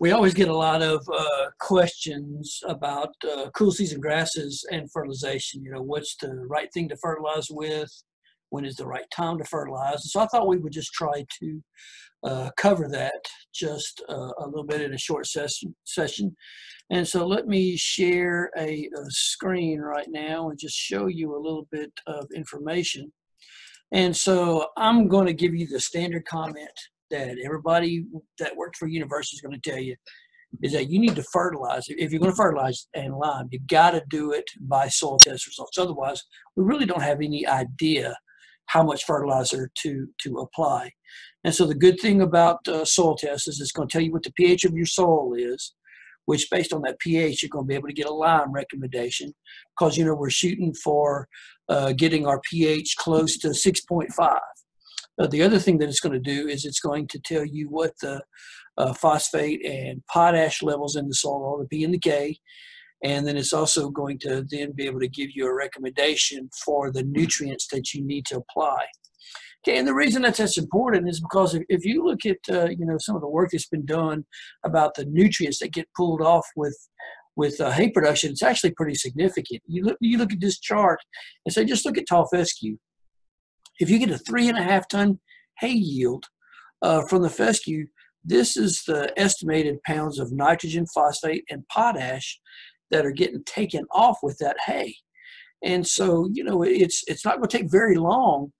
We always get a lot of questions about cool season grasses and fertilization. You know, what's the right thing to fertilize with? When is the right time to fertilize? So I thought we would just try to cover that just a little bit in a short session. And so let me share a screen right now and just show you a little bit of information. And so I'm going to give you the standard comment that everybody that works for a university is going to tell you, is that you need to fertilize. If you're going to fertilize and lime, you got to do it by soil test results. Otherwise, we really don't have any idea how much fertilizer to apply. And so the good thing about soil tests is it's going to tell you what the pH of your soil is, which based on that pH, you're going to be able to get a lime recommendation, because, you know, we're shooting for getting our pH close to 6.5. The other thing that it's going to do is it's going to tell you what the phosphate and potash levels in the soil are, the P and the K, and then it's also going to then be able to give you a recommendation for the nutrients that you need to apply. Okay, and the reason that's important is because if you look at you know, some of the work that's been done about the nutrients that get pulled off with hay production, it's actually pretty significant. You look at this chart and say, just look at tall fescue. If you get a 3.5 ton hay yield from the fescue, this is the estimated pounds of nitrogen, phosphate, and potash that are getting taken off with that hay. And so, you know, it's not going to take very long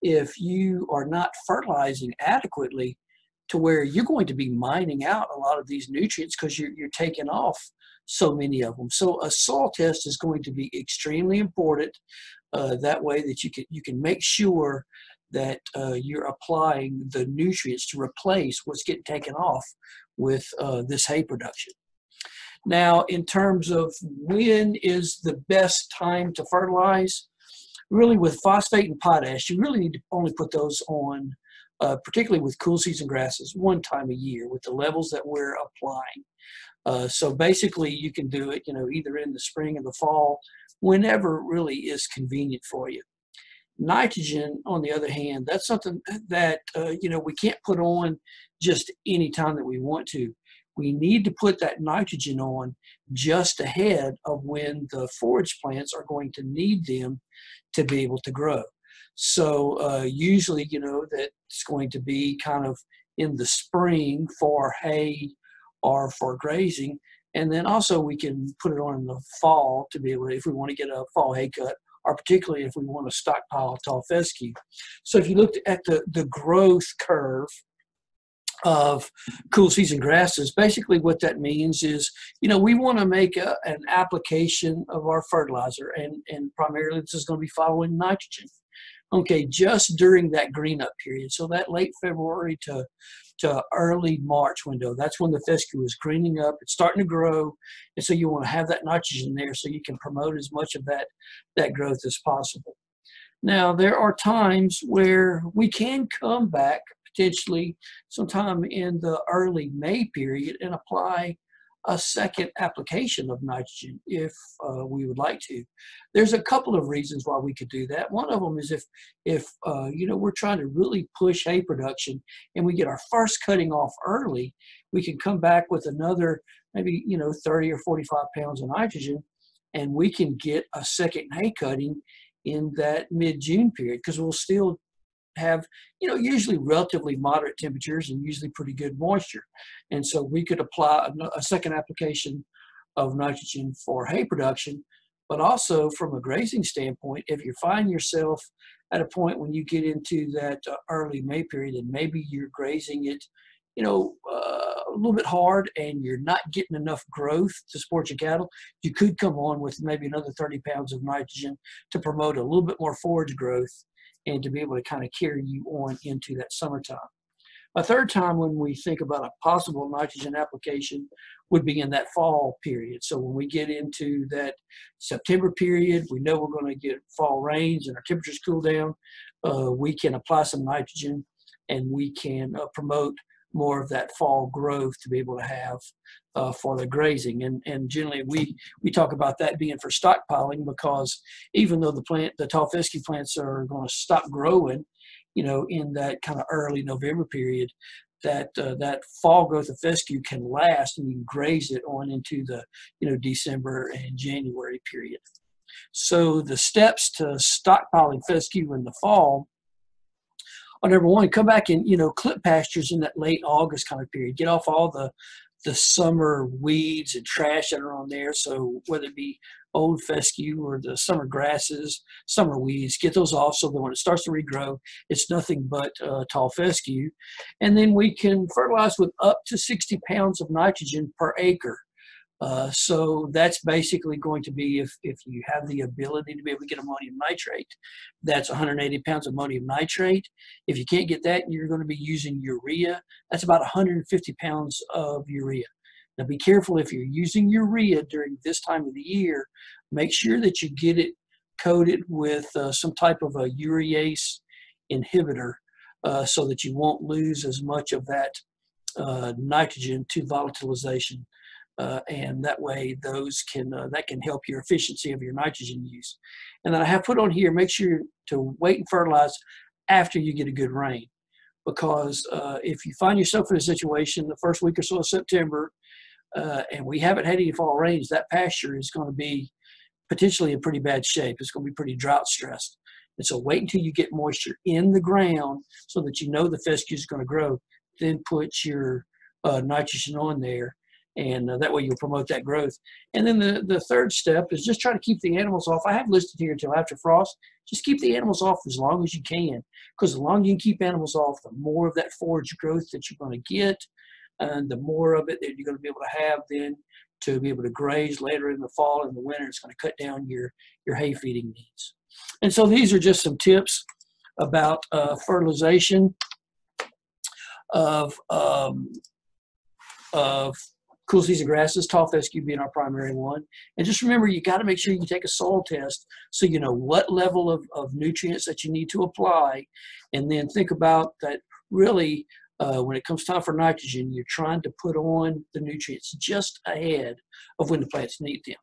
if you are not fertilizing adequately to where you're going to be mining out a lot of these nutrients, because you're taking off so many of them. So a soil test is going to be extremely important. That way that you can make sure that you're applying the nutrients to replace what's getting taken off with this hay production. Now, in terms of when is the best time to fertilize, really with phosphate and potash, you really need to only put those on, particularly with cool season grasses, one time a year with the levels that we're applying. So basically you can do it, you know, either in the spring or the fall, whenever really is convenient for you. Nitrogen, on the other hand, that's something that, you know, we can't put on just any time that we want to. We need to put that nitrogen on just ahead of when the forage plants are going to need them to be able to grow. So usually, you know, that's going to be kind of in the spring for hay or for grazing. And then also we can put it on in the fall to be able to, if we want to get a fall hay cut, or particularly if we want to stockpile tall fescue. So if you looked at the growth curve of cool season grasses, basically what that means is, you know, we want to make an application of our fertilizer, and primarily this is going to be following nitrogen. Okay, just during that green up period, so that late February to early March window, that's when the fescue is greening up, it's starting to grow, and so you want to have that nitrogen there so you can promote as much of that growth as possible. Now, there are times where we can come back potentially sometime in the early May period and apply a second application of nitrogen if we would like to. There's a couple of reasons why we could do that. One of them is if you know, we're trying to really push hay production and we get our first cutting off early, we can come back with another maybe, you know, 30 or 45 pounds of nitrogen, and we can get a second hay cutting in that mid-June period, because we'll still have, you know, usually relatively moderate temperatures and usually pretty good moisture. And so we could apply a second application of nitrogen for hay production. But also from a grazing standpoint, if you find yourself at a point when you get into that early May period and maybe you're grazing it, you know, a little bit hard and you're not getting enough growth to support your cattle, you could come on with maybe another 30 pounds of nitrogen to promote a little bit more forage growth and to be able to kind of carry you on into that summertime. A third time when we think about a possible nitrogen application would be in that fall period. So when we get into that September period, we know we're going to get fall rains and our temperatures cool down, we can apply some nitrogen and we can promote more of that fall growth to be able to have for the grazing. And generally we talk about that being for stockpiling, because even though the tall fescue plants are going to stop growing in that kind of early November period, that fall growth of fescue can last, and you can graze it on into the December and January period. So the steps to stockpiling fescue in the fall are, number one, come back and clip pastures in that late August kind of period. Get off all the summer weeds and trash that are on there. So whether it be old fescue or the summer grasses, summer weeds, get those off so that when it starts to regrow, it's nothing but tall fescue. And then we can fertilize with up to 60 pounds of nitrogen per acre. So that's basically going to be, if you have the ability to be able to get ammonium nitrate, that's 180 pounds of ammonium nitrate. If you can't get that, you're going to be using urea. That's about 150 pounds of urea. Now be careful if you're using urea during this time of the year. Make sure that you get it coated with some type of a urease inhibitor so that you won't lose as much of that nitrogen to volatilization. And that way that can help your efficiency of your nitrogen use. And then I have put on here, make sure to wait and fertilize after you get a good rain, because if you find yourself in a situation the first week or so of September and we haven't had any fall rains, that pasture is going to be potentially in pretty bad shape. It's going to be pretty drought stressed. And so wait until you get moisture in the ground so that the fescue is going to grow. Then put your nitrogen on there. And that way you'll promote that growth. And then the third step is just try to keep the animals off. I have listed here until after frost. Just keep the animals off as long as you can, because the longer you can keep animals off, the more of that forage growth that you're going to get, and the more of it that you're going to be able to have then to be able to graze later in the fall and the winter. It's going to cut down your hay feeding needs. And so these are just some tips about fertilization of cool season grasses, tall fescue being our primary one. And just remember, you got to make sure you take a soil test so you know what level of nutrients that you need to apply. And then think about that really when it comes time for nitrogen, you're trying to put on the nutrients just ahead of when the plants need them.